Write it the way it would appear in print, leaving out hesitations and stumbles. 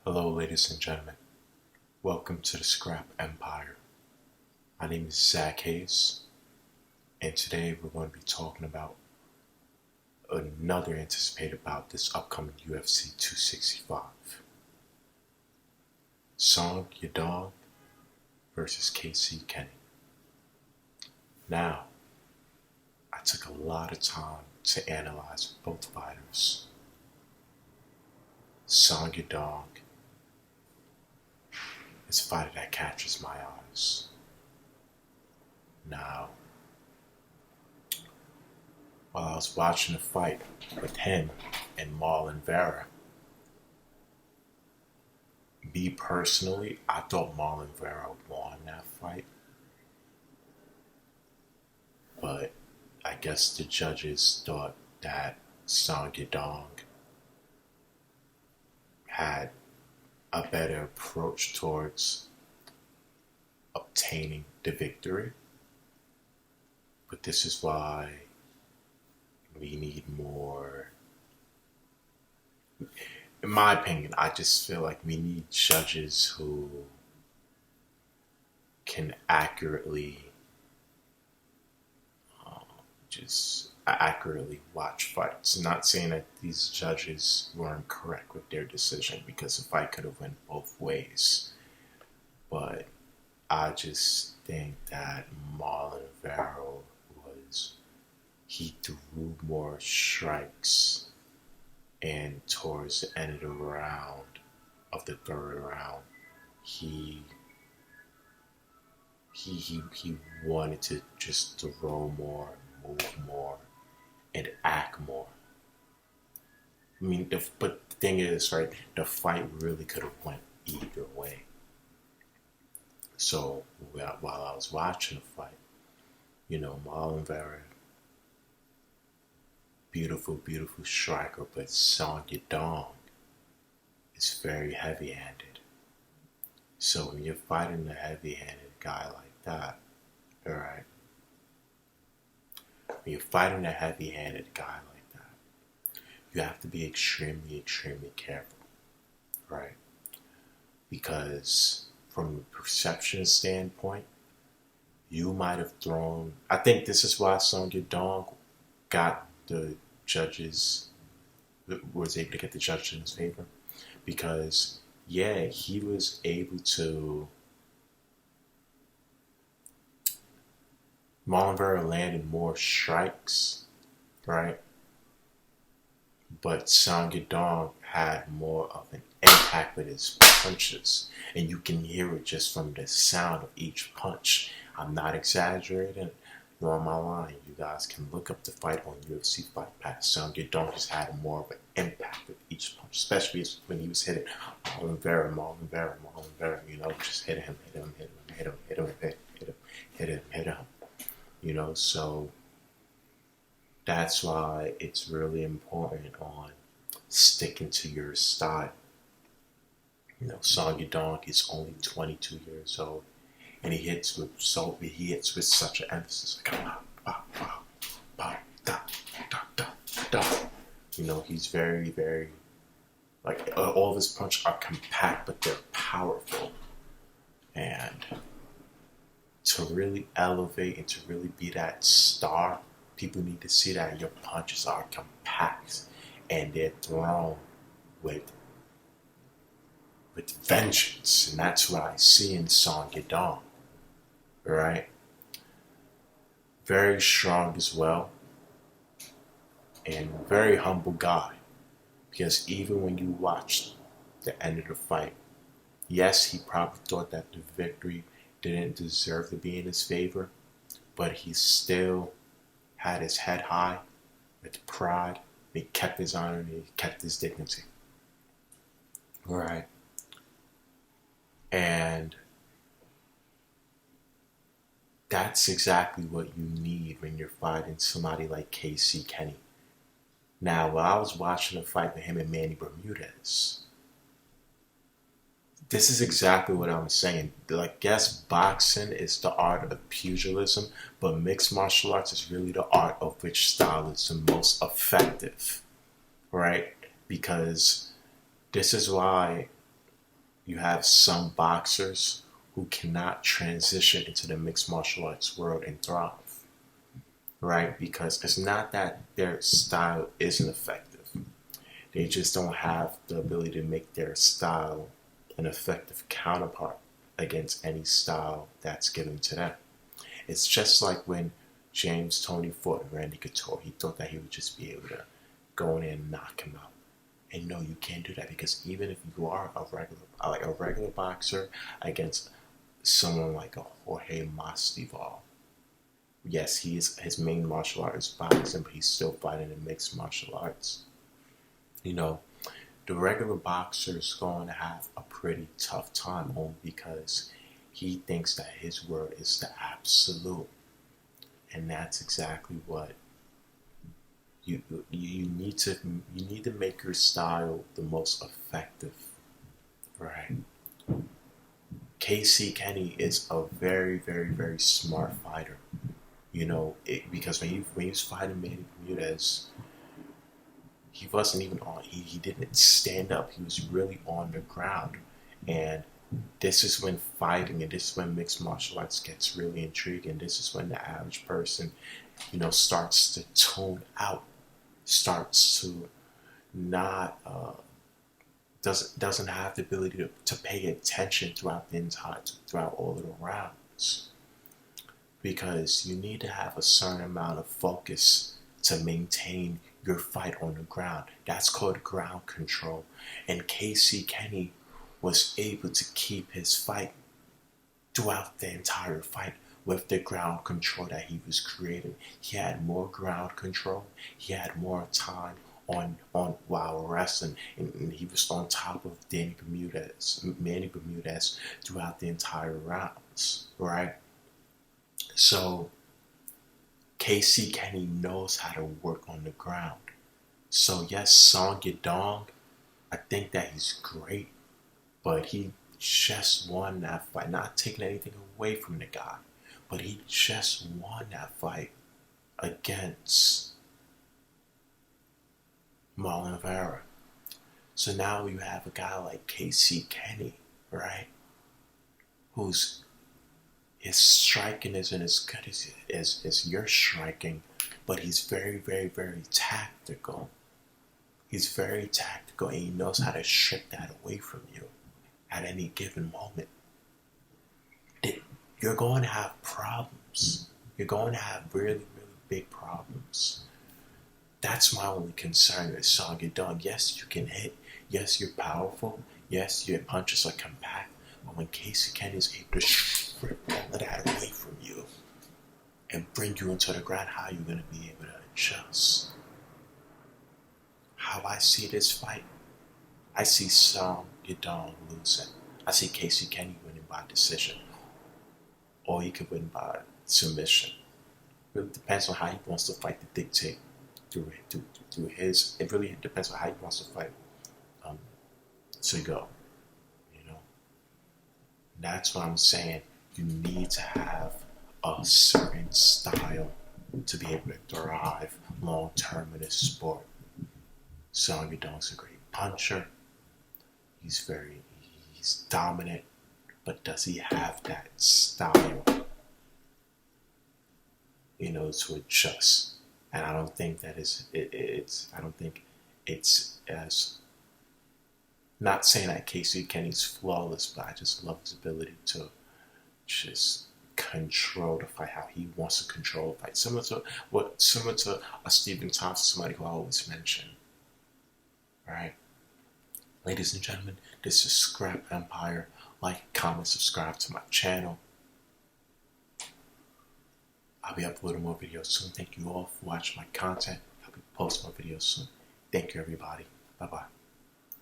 Hello, ladies and gentlemen. Welcome to the Scrap Empire. My name is Zach Hayes, and today we're going to be talking about another anticipated bout this upcoming UFC 265. Song Yadong versus Casey Kenney. Now, I took a lot of time to analyze both fighters. Song Yadong is a fighter that catches my eyes. Now, while I was watching the fight with him and Marlon Vera, me personally, I thought Marlon Vera won that fight. But I guess the judges thought that Song Yadong had a better approach towards obtaining the victory. But this is why we need more. In my opinion, I just feel like we need judges who can accurately watch fights. Not saying that these judges weren't correct with their decision, because the fight could have went both ways. But I just think that Marlon Vera he threw more strikes, and towards the end of the third round, he wanted to just throw more, move more, and act more. I mean, but the thing is, right, the fight really could have went either way. So while I was watching the fight, Marlon Vera, beautiful striker, but Song Yadong is very heavy-handed. So when you're fighting a heavy-handed guy like that, alright? When you're fighting a heavy-handed guy like that, you have to be extremely careful, right? Because from a perception standpoint, you might have thrown. I think this is why Song Yadong was able to get the judges in his favor, because he was able to. Marlon Vera landed more strikes, right? But Song Yadong had more of an impact with his punches, and you can hear it just from the sound of each punch. I'm not exaggerating. You're on my line. You guys can look up the fight on UFC Fight Pass. Song Yadong just had more of an impact with each punch, especially when he was hitting Marlon Vera. Just hit him. So that's why it's really important on sticking to your style. Song Yadong is only 22 years old, and he hits with such an emphasis, like he's very, like, all of his punches are compact, but they're powerful. And to really elevate and to really be that star, people need to see that your punches are compact and they're thrown with vengeance. And that's what I see in Song Yadong. Right? Very strong as well. And very humble guy. Because even when you watch the end of the fight, yes, he probably thought that the victory didn't deserve to be in his favor, but he still had his head high with pride. He kept his honor and he kept his dignity. Right? And that's exactly what you need when you're fighting somebody like Casey Kenney. Now, while I was watching the fight with him and Manny Bermudez, this is exactly what I'm saying. Like, yes, boxing is the art of pugilism, but mixed martial arts is really the art of which style is the most effective, right? Because this is why you have some boxers who cannot transition into the mixed martial arts world and thrive, right? Because it's not that their style isn't effective. They just don't have the ability to make their style an effective counterpart against any style that's given to them. It's just like when James Toney fought Randy Couture. He thought that he would just be able to go in and knock him out. And no, you can't do that, because even if you are a regular boxer against someone like a Jorge Masvidal, yes, his main martial art is boxing, but he's still fighting in mixed martial arts. You know, the regular boxer is going to have a pretty tough time, only because he thinks that his word is the absolute, and that's exactly what you need to make your style the most effective, right? Casey Kenney is a very, very, very smart fighter. Because when he was fighting Manny Bermudez, he wasn't even on. He didn't stand up. He was really on the ground, and this is when fighting, and this is when mixed martial arts gets really intriguing. This is when the average person, starts to tune out, starts to not doesn't have the ability to pay attention throughout all of the rounds, because you need to have a certain amount of focus to maintain your fight on the ground. That's called ground control. And Casey Kenney was able to keep his fight throughout the entire fight with the ground control that he was creating. He had more ground control. He had more time on while wrestling, and he was on top of Manny Bermudez throughout the entire rounds, right? So Casey Kenney knows how to work on the ground. So yes, Song Yadong, I think that he's great, but he just won that fight. Not taking anything away from the guy, but he just won that fight against Marlon Vera. So now you have a guy like Casey Kenney, right? His striking isn't as good as your striking, but he's very, very, very tactical. He's very tactical, and he knows how to strip that away from you at any given moment. You're going to have problems. You're going to have really, really big problems. That's my only concern with Song Yadong. Yes, you can hit. Yes, you're powerful. Yes, your punches are compact. But when Casey Kenney is able to strip all of that away from you and bring you into the ground, how are you going to be able to adjust? How I see this fight, I see Song Yadong losing. I see Casey Kenney winning by decision, or he could win by submission. It really depends on how he wants to fight to dictate through his. It really depends on how he wants to fight to go. That's what I'm saying. You need to have a certain style to be able to thrive long term in this sport. Song Yadong's a great puncher. He's dominant, but does he have that style, to adjust? And I don't think that I don't think it's as, not saying that Casey Kenney's flawless, but I just love his ability to just control the fight how he wants to control the fight. Similar to a Stephen Thompson, somebody who I always mention. Right? Ladies and gentlemen, this is Scrap Empire. Like, comment, subscribe to my channel. I'll be uploading more videos soon. Thank you all for watching my content. I'll be posting more videos soon. Thank you, everybody. Bye-bye.